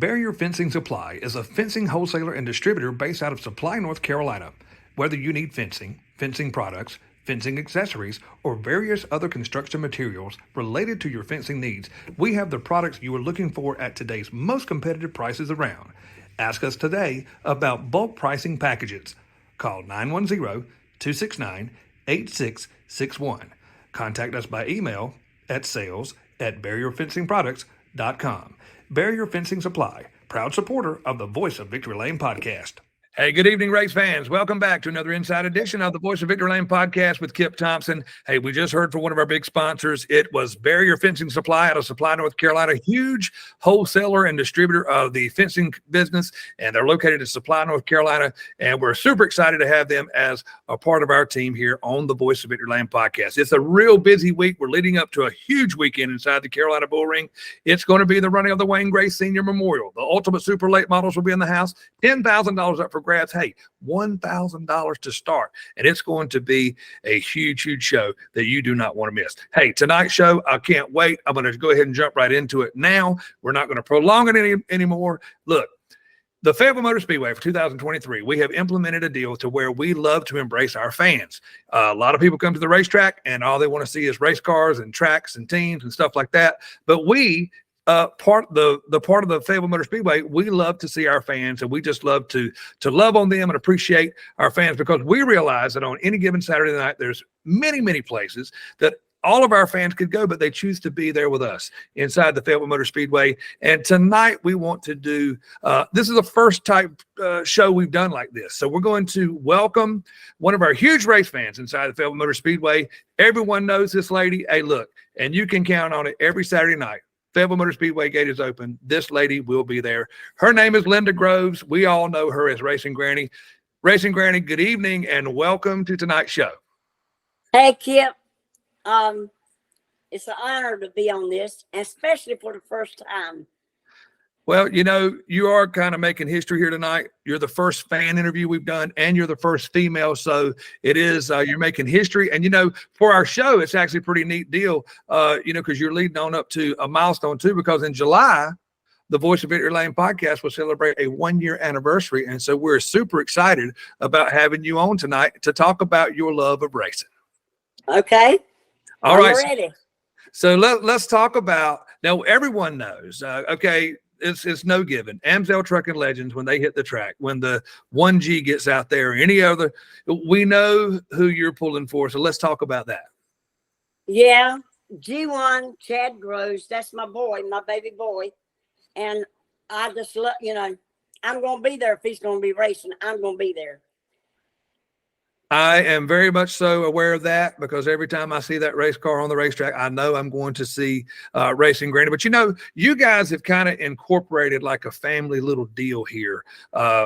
Barrier Fencing Supply is a fencing wholesaler and distributor based out of Supply, North Carolina. Whether you need fencing, fencing products, fencing accessories, or various other construction materials related to your fencing needs, we have the products you are looking for at today's most competitive prices around. Ask us today about bulk pricing packages. Call 910-269-8661. Contact us by email at sales@barrierfencingproducts.com. Barrier Fencing Supply, proud supporter of the Voice of Victory Lane podcast. Hey, good evening, race fans. Welcome back to another inside edition of the Voice of Victory Lane podcast with Kip Thompson. Hey, we just heard from one of our big sponsors. It was Barrier Fencing Supply out of Supply, North Carolina, huge wholesaler and distributor of the fencing business, and they're located in Supply, North Carolina, and we're super excited to have them as a part of our team here on the Voice of Victory Lane podcast. It's a real busy week. We're leading up to a huge weekend inside the Carolina Bull Ring. It's going to be the running of the Wayne Gray Senior Memorial. The Ultimate Super Late models will be in the house. $10,000 up for grabs. Hey, $1,000 to start. And it's going to be a huge, huge show that you do not want to miss. Hey, tonight's show, I can't wait. I'm going to go ahead and jump right into it now. We're not going to prolong it anymore. Look, the Fayetteville Motor Speedway for 2023, we have implemented a deal to where we love to embrace our fans. A lot of people come to the racetrack and all they want to see is race cars and tracks and teams and stuff like that. But we part of the Fayetteville Motor Speedway, we love to see our fans, and we just love to love on them and appreciate our fans, because we realize that on any given Saturday night, there's many places that all of our fans could go, but they choose to be there with us inside the Fayetteville Motor Speedway. And tonight we want to do, this is the first type show we've done like this. So we're going to welcome one of our huge race fans inside the Fayetteville Motor Speedway. Everyone knows this lady. Hey, look, and you can count on it every Saturday night. Fayetteville Motor Speedway gate is open. This lady will be there. Her name is Linda Groves. We all know her as Racing Granny. Racing Granny, good evening and welcome to tonight's show. Hey, Kip. It's an honor to be on this, especially for the first time. Well, you know, you are kind of making history here tonight. You're the first fan interview we've done, and you're the first female. So it is, you're making history. And, you know, for our show, it's actually a pretty neat deal, because you're leading on up to a milestone too, because in July, the Voice of Victory Lane podcast will celebrate a 1-year anniversary. And so we're super excited about having you on tonight to talk about your love of racing. Okay. All right. Ready. So let's talk about, now everyone knows, okay, it's no given. Amsoil Trucking Legends, when they hit the track, when the 1G gets out there, or any other, we know who you're pulling for. So let's talk about that. Yeah. G1, Chad Groves, that's my boy, my baby boy. And I just love, you know, I'm going to be there if he's going to be racing. I'm going to be there. I am very much so aware of that, because every time I see that race car on the racetrack, I know I'm going to see Racing Granny. But, you know, you guys have kind of incorporated like a family little deal here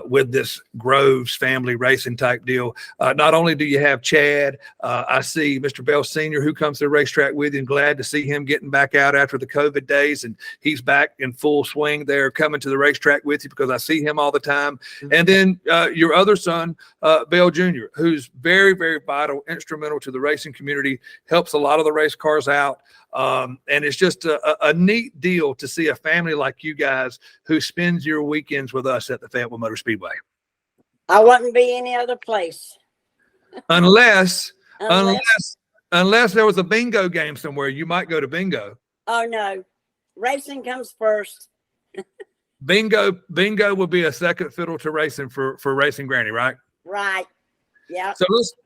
with this Groves family racing type deal. Not only do you have Chad, I see Mr. Bell Sr., who comes to the racetrack with you, and glad to see him getting back out after the COVID days. And he's back in full swing there, coming to the racetrack with you, because I see him all the time. And then your other son, Bell Jr., who's very vital, instrumental to the racing community, helps a lot of the race cars out. And it's just a neat deal to see a family like you guys who spends your weekends with us at the Fayetteville Motor Speedway. I wouldn't be any other place. Unless there was a bingo game somewhere, you might go to bingo. Oh, no. Racing comes first. Bingo will be a second fiddle to racing for Racing Granny, right? Right. Yeah.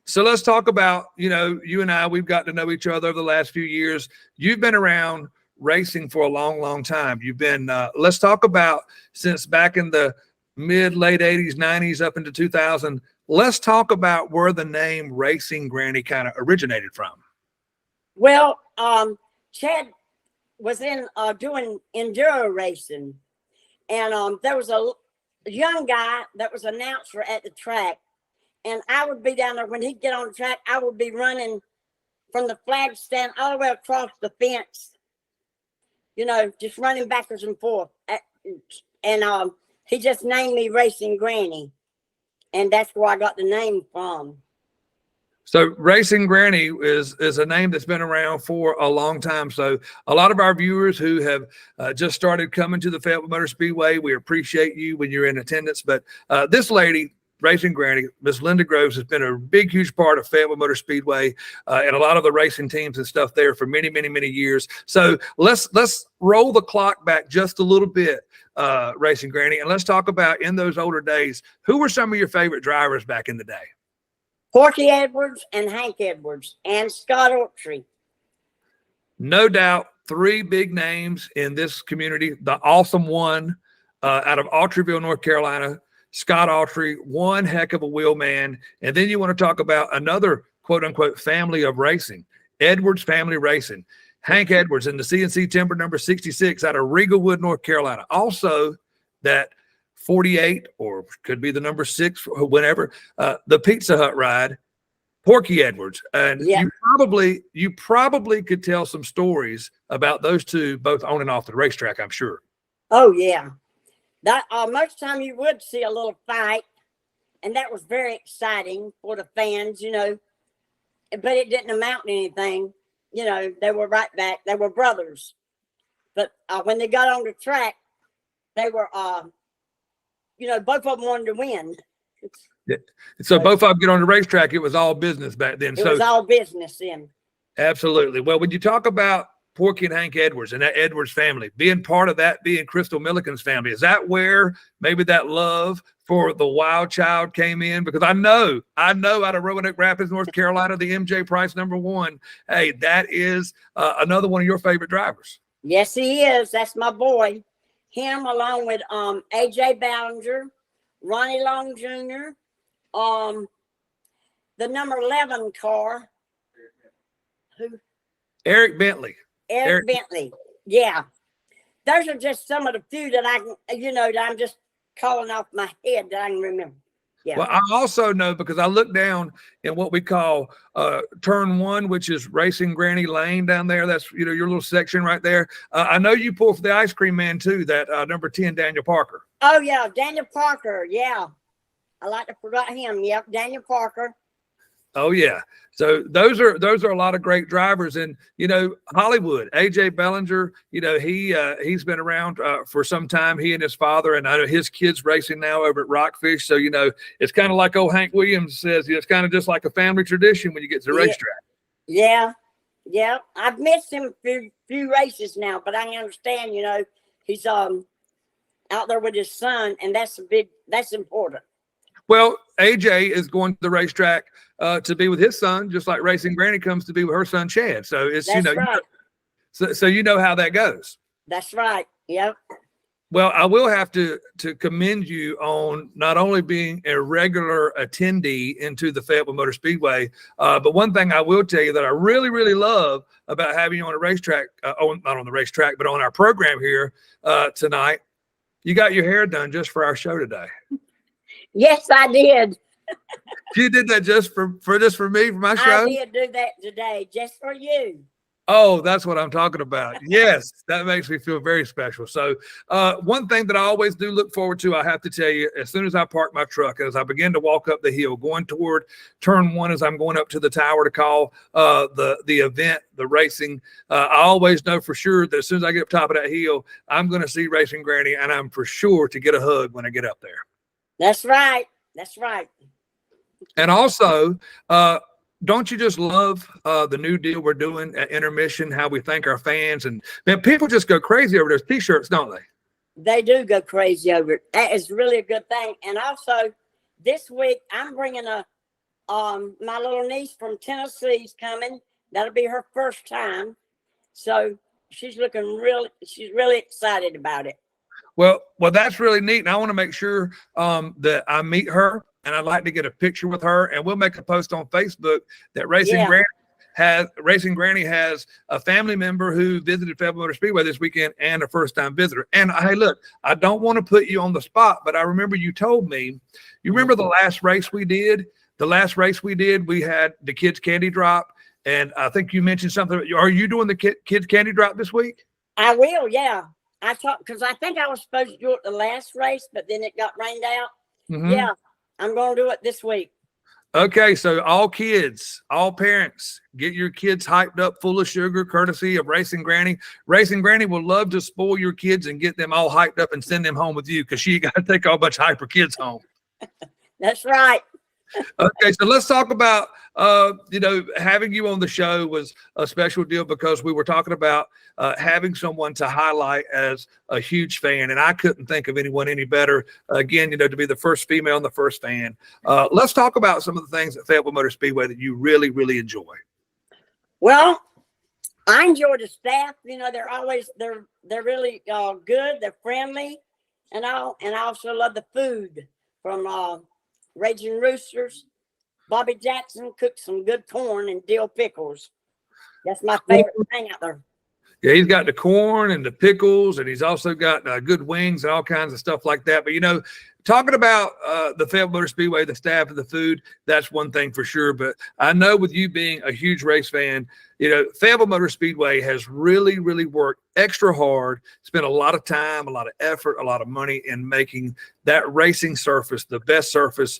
So let's talk about, you know, you and I, we've got to know each other over the last few years. You've been around racing for a long time. You've been, let's talk about since back in the late 80s, 90s, up into 2000. Let's talk about where the name Racing Granny kind of originated from. Well, Chad was in doing enduro racing, and there was a young guy that was an announcer at the track. And I would be down there when he'd get on the track. I would be running from the flag stand all the way across the fence, you know, just running backwards and forth. And he just named me Racing Granny. And that's where I got the name from. So Racing Granny is a name that's been around for a long time. So a lot of our viewers who have just started coming to the Fayetteville Motor Speedway, we appreciate you when you're in attendance. But this lady, Racing Granny, Miss Linda Groves, has been a big, huge part of Fayetteville Motor Speedway and a lot of the racing teams and stuff there for many, many, many years. So let's roll the clock back just a little bit, Racing Granny, and let's talk about in those older days, who were some of your favorite drivers back in the day? Porky Edwards and Hank Edwards and Scott Autry. No doubt, three big names in this community. The awesome one out of Autryville, North Carolina, Scott Autry, one heck of a wheel man. And then you want to talk about another quote unquote family of racing, Edwards Family Racing. Hank Edwards in the CNC Timber number 66 out of Regalwood, North Carolina. Also, that 48, or could be the number 6, whenever, the Pizza Hut ride, Porky Edwards. And Yeah. you probably could tell some stories about those two, both on and off the racetrack, I'm sure. Oh yeah, that most time you would see a little fight, and that was very exciting for the fans, you know. But it didn't amount to anything, you know. They were right back. They were brothers, but when they got on the track, they were, you know, both of them wanted to win. So both of them get on the racetrack. It was all business back then. It was all business then. Absolutely. Well, when you talk about Porky and Hank Edwards and that Edwards family, being part of that, being Crystal Milliken's family, is that where maybe that love for the wild child came in? Because I know out of Roanoke Rapids, North Carolina, the MJ Price number 1, hey, that is another one of your favorite drivers. Yes, he is. That's my boy. Him along with AJ Ballinger, Ronnie Long Jr., the number 11 car. Who? Eric Bentley. Eric Bentley. Yeah. Those are just some of the few that I can, you know, that I'm just calling off my head that I can remember. Yeah. Well, I also know because I look down in what we call turn 1, which is Racing Granny Lane down there. That's, you know, your little section right there. I know you pull for the ice cream man too, that number 10, Daniel Parker. Oh yeah, Daniel Parker. Yeah. I like to forget him. Yep, Daniel Parker. Oh yeah. So those are a lot of great drivers. And you know, Hollywood, AJ Bellinger, you know, he's been around for some time, he and his father, and I know his kids racing now over at Rockfish. So you know, it's kind of like old Hank Williams says, you know, it's kind of just like a family tradition when you get to the racetrack. Yeah. I've missed him a few races now, but I understand, you know, he's out there with his son, and that's important. Well, AJ is going to the racetrack to be with his son, just like Racing Granny comes to be with her son Chad. So it's that's, you know, right. so you know how that goes. That's right. Yep. Well, I will have to commend you on not only being a regular attendee into the Fayetteville Motor Speedway, but one thing I will tell you that I really, really love about having you on a racetrack, not on the racetrack, but on our program here tonight, you got your hair done just for our show today. Yes, I did. You did that just for me, for my show? I did do that today, just for you. Oh, that's what I'm talking about. Yes, that makes me feel very special. So one thing that I always do look forward to, I have to tell you, as soon as I park my truck, as I begin to walk up the hill, going toward turn 1, as I'm going up to the tower to call the event, the racing, I always know for sure that as soon as I get up top of that hill, I'm going to see Racing Granny, and I'm for sure to get a hug when I get up there. That's right. That's right. And also, don't you just love the new deal we're doing at intermission, how we thank our fans? And man, people just go crazy over those t-shirts, don't they? They do go crazy over it. That is really a good thing. And also, this week, I'm bringing my little niece from Tennessee's coming. That'll be her first time. So she's really excited about it. Well, that's really neat. And I want to make sure that I meet her, and I'd like to get a picture with her, and we'll make a post on Facebook that Racing Granny has a family member who visited Fayetteville Motor Speedway this weekend and a first-time visitor. And hey, look, I don't want to put you on the spot, but I remember you told me, you remember the last race we did? The last race we did, we had the kids' candy drop, and I think you mentioned something. Are you doing the kids' candy drop this week? I will, yeah. I talked because I think I was supposed to do it the last race, but then it got rained out. Mm-hmm. Yeah, I'm going to do it this week. Okay, so all kids, all parents, get your kids hyped up full of sugar, courtesy of Racing Granny. Racing Granny will love to spoil your kids and get them all hyped up and send them home with you because she got to take all bunch of hyper kids home. That's right. Okay, so let's talk about having you on the show was a special deal because we were talking about having someone to highlight as a huge fan, and I couldn't think of anyone any better. Again, to be the first female and the first fan. Let's talk about some of the things at Fayetteville Motor Speedway that you really, really enjoy. Well, I enjoy the staff. They're really good. They're friendly, and I also love the food from Raging Roosters. Bobby Jackson cooks some good corn and dill pickles. That's my favorite thing out there. Yeah, he's got the corn and the pickles, and he's also got good wings and all kinds of stuff like that. But, talking about the Fayetteville Motor Speedway, the staff and the food, that's one thing for sure. But I know with you being a huge race fan, Fayetteville Motor Speedway has really, really worked extra hard, spent a lot of time, a lot of effort, a lot of money in making that racing surface the best surface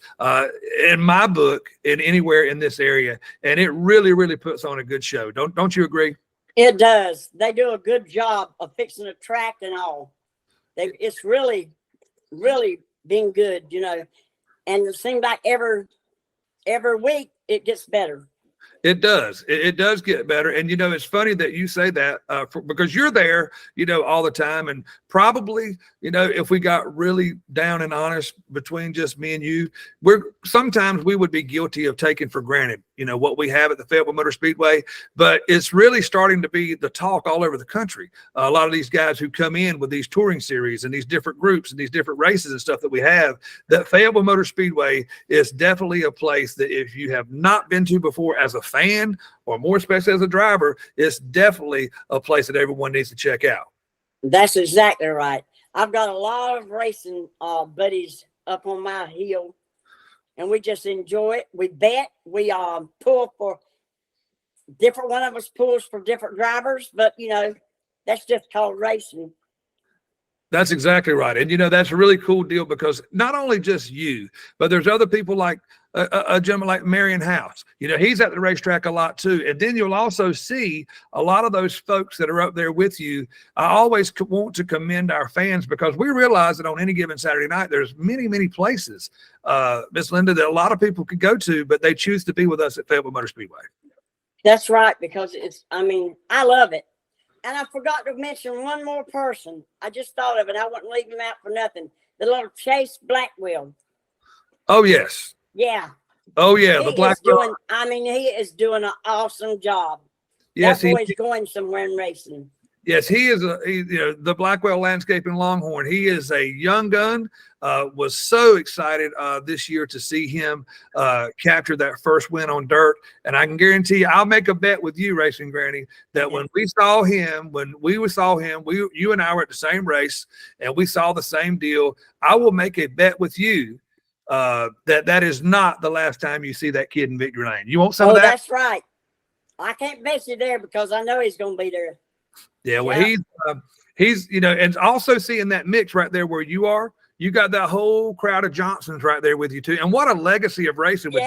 in my book in anywhere in this area. And it really, really puts on a good show. Don't you agree? It does. They do a good job of fixing the track and all. It's really, really been good, and it seems like every week it gets better. It does. It does get better. And, it's funny that you say that because you're there, all the time. And probably, if we got really down and honest between just me and you, sometimes we would be guilty of taking for granted, what we have at the Fayetteville Motor Speedway. But it's really starting to be the talk all over the country. A lot of these guys who come in with these touring series and these different groups and these different races and stuff that we have, that Fayetteville Motor Speedway is definitely a place that if you have not been to before as a fan, or more especially as a driver, it's definitely a place that everyone needs to check out. That's exactly right. I've got a lot of racing buddies up on my hill, and we just enjoy it. We bet, we pull for different, one of us pulls for different drivers, but that's just called racing. That's exactly right. And, that's a really cool deal because not only just you, but there's other people like a gentleman like Marion House. He's at the racetrack a lot too. And then you'll also see a lot of those folks that are up there with you. I always want to commend our fans because we realize that on any given Saturday night, there's many, many places, Miss Linda, that a lot of people could go to, but they choose to be with us at Fayetteville Motor Speedway. That's right, because I love it. And I forgot to mention one more person. I just thought of it. I wouldn't leave him out for nothing. The little Chase Blackwell. Oh, yes. Yeah. Oh, yeah. The Blackwell. He is doing an awesome job. Yes, that boy's going somewhere in racing. Yes, he is the Blackwell Landscaping Longhorn. He is a young gun. Was so excited this year to see him capture that first win on dirt. And I can guarantee you, I'll make a bet with you, Racing Granny, that when we saw him, you and I were at the same race and we saw the same deal. I will make a bet with you that is not the last time you see that kid in Victory Lane. You want some of that? That's right. I can't bet you there because I know he's going to be there. Yeah, well, he's and also seeing that mix right there where you are, you got that whole crowd of Johnsons right there with you too. And what a legacy of racing with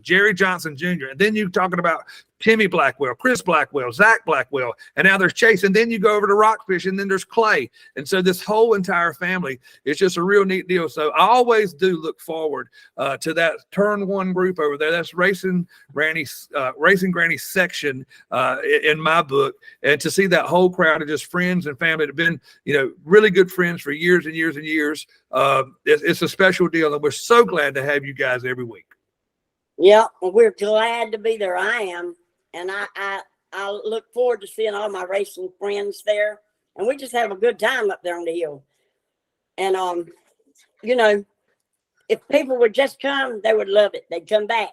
Jerry Johnson Jr. And then you talking about Timmy Blackwell, Chris Blackwell, Zach Blackwell, and now there's Chase. And then you go over to Rockfish, and then there's Clay. And so this whole entire family is just a real neat deal. So I always do look forward to that turn one group over there. That's Racing Granny's section in my book. And to see that whole crowd of just friends and family that have been, really good friends for years and years and years. It's a special deal. And we're so glad to have you guys every week. Yeah, well, we're glad to be there. I am. And I look forward to seeing all my racing friends there. And we just have a good time up there on the hill. And, if people would just come, they would love it. They'd come back.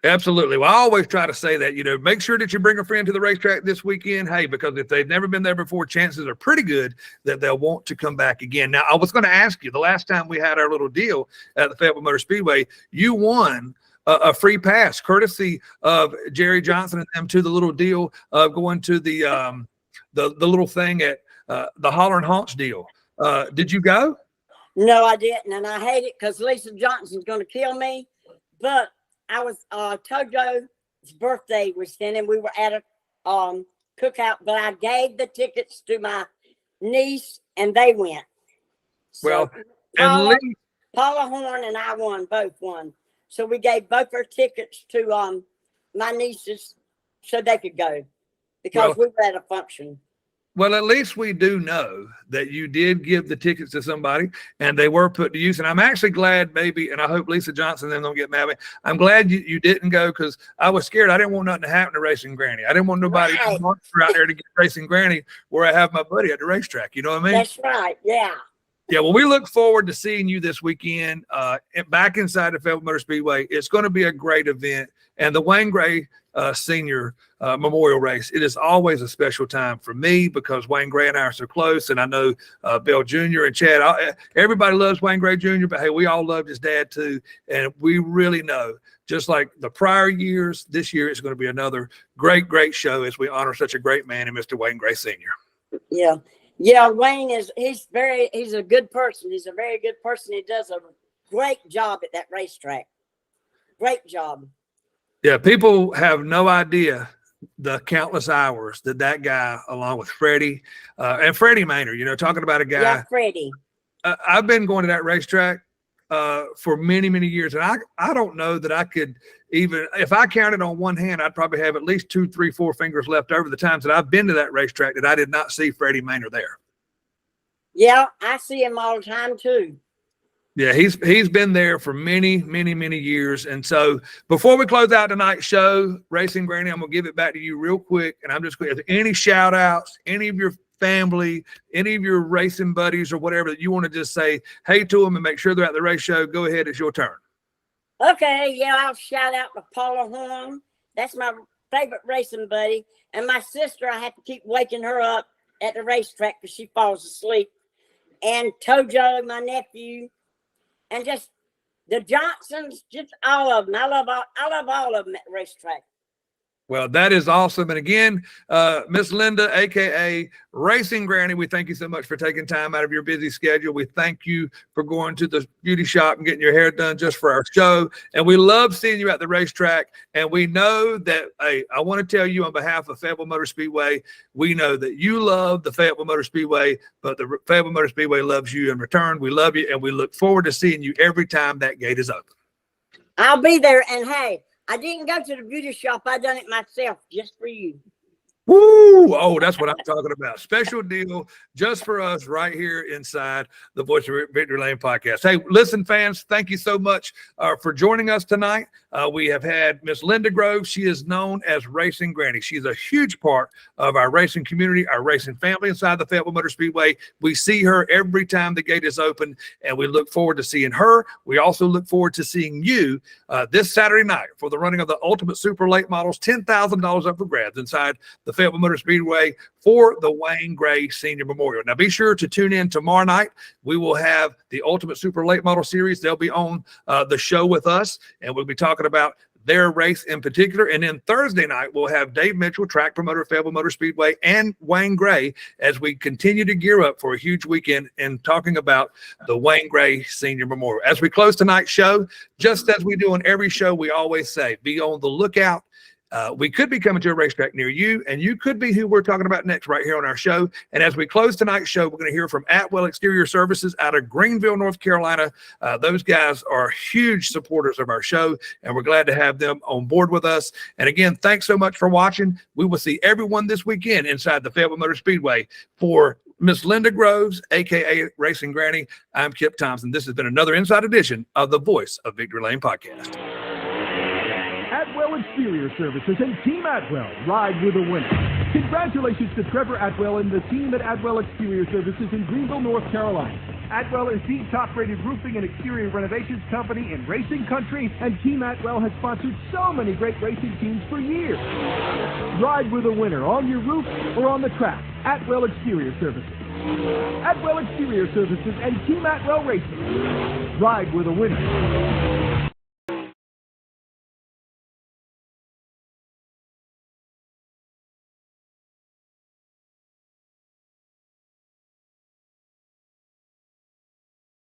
Absolutely. Well, I always try to say that, make sure that you bring a friend to the racetrack this weekend. Hey, because if they've never been there before, chances are pretty good that they'll want to come back again. Now, I was going to ask you, the last time we had our little deal at the Fayetteville Motor Speedway, you won a free pass courtesy of Jerry Johnson and them to the little deal of going to the little thing at the Holler and Haunch deal. Did you go? No, I didn't. And I hate it because Lisa Johnson's going to kill me. But I was Tojo's birthday was then, and we were at a cookout, but I gave the tickets to my niece, and they went. Well, Paula, and Lee, Paula Horn and I both won. So we gave both our tickets to my nieces so they could go because we were at a function. well, at least we do know that you did give the tickets to somebody and they were put to use. And I'm actually glad, maybe, and I hope Lisa Johnson then don't get mad at me. I'm glad you didn't go because I was scared. I didn't want nothing to happen to Racing Granny. I didn't want nobody out there to get Racing Granny where I have my buddy at the racetrack. You know what I mean? That's right. Yeah. Yeah, well, we look forward to seeing you this weekend back inside the Fayetteville Motor Speedway. It's going to be a great event. And the Wayne Gray Senior Memorial Race, it is always a special time for me because Wayne Gray and I are so close. And I know Bill Jr. and Chad, everybody loves Wayne Gray Jr., but hey, we all loved his dad too. And we really know, just like the prior years, this year is going to be another great, great show as we honor such a great man in Mr. Wayne Gray Sr. Yeah. Yeah, Wayne he's a good person. He's a very good person. He does a great job at that racetrack. Great job. Yeah, people have no idea the countless hours that guy, along with Freddie and Freddie Maynard, talking about a guy. Yeah, Freddie. I've been going to that racetrack for many, many years. And I don't know that I could even, if I counted on one hand, I'd probably have at least 2, 3, 4 fingers left over the times that I've been to that racetrack that I did not see Freddie Maynard there. Yeah, I see him all the time too. Yeah, he's been there for many, many, many years. And so before we close out tonight's show, Racing Granny, I'm going to give it back to you real quick. And I'm just going to, any shout outs, any of your family, any of your racing buddies or whatever that you want to just say hey to them and make sure they're at the race show, go ahead. It's your turn. Okay. Yeah, I'll shout out to Paula Horn. That's my favorite racing buddy. And my sister, I have to keep waking her up at the racetrack because she falls asleep. And Tojo, my nephew. And just the Johnsons, just all of them. I love all of them at the racetrack. Well, that is awesome. And again, Miss Linda, a.k.a. Racing Granny, we thank you so much for taking time out of your busy schedule. We thank you for going to the beauty shop and getting your hair done just for our show. And we love seeing you at the racetrack. And we know that, hey, I want to tell you on behalf of Fayetteville Motor Speedway, we know that you love the Fayetteville Motor Speedway, but the Fayetteville Motor Speedway loves you in return. We love you, and we look forward to seeing you every time that gate is open. I'll be there. And hey, I didn't go to the beauty shop. I done it myself just for you. Woo! Oh, that's what I'm talking about. Special deal just for us right here inside the Voice of Victory Lane podcast. Hey, listen, fans, thank you so much for joining us tonight. We have had Miss Linda Grove. She is known as Racing Granny. She's a huge part of our racing community, our racing family inside the Fayetteville Motor Speedway. We see her every time the gate is open, and we look forward to seeing her. We also look forward to seeing you this Saturday night for the running of the Ultimate Super Late Models, $10,000 up for grabs inside the Fayetteville Motor Speedway for the Wayne Gray Senior Memorial. Now, be sure to tune in tomorrow night. We will have the Ultimate Super Late Model Series. They'll be on the show with us, and we'll be talking about their race in particular. And then Thursday night, we'll have Dave Mitchell, track promoter of Fayetteville Motor Speedway, and Wayne Gray as we continue to gear up for a huge weekend and talking about the Wayne Gray Senior Memorial. As we close tonight's show, just as we do on every show, we always say, be on the lookout. We could be coming to a racetrack near you, and you could be who we're talking about next right here on our show. And as we close tonight's show, we're going to hear from Atwell Exterior Services out of Greenville, North Carolina. Those guys are huge supporters of our show, and we're glad to have them on board with us. And again, thanks so much for watching. We will see everyone this weekend inside the Fayetteville Motor Speedway. For Miss Linda Groves, a.k.a. Racing Granny, I'm Kip Thompson. This has been another Inside Edition of the Voice of Victory Lane podcast. Atwell Exterior Services and Team Atwell ride with a winner. Congratulations to Trevor Atwell and the team at Atwell Exterior Services in Greenville, North Carolina. Atwell is the top-rated roofing and exterior renovations company in racing country, and Team Atwell has sponsored so many great racing teams for years. Ride with a winner on your roof or on the track. Atwell Exterior Services. Atwell Exterior Services and Team Atwell Racing. Ride with a winner.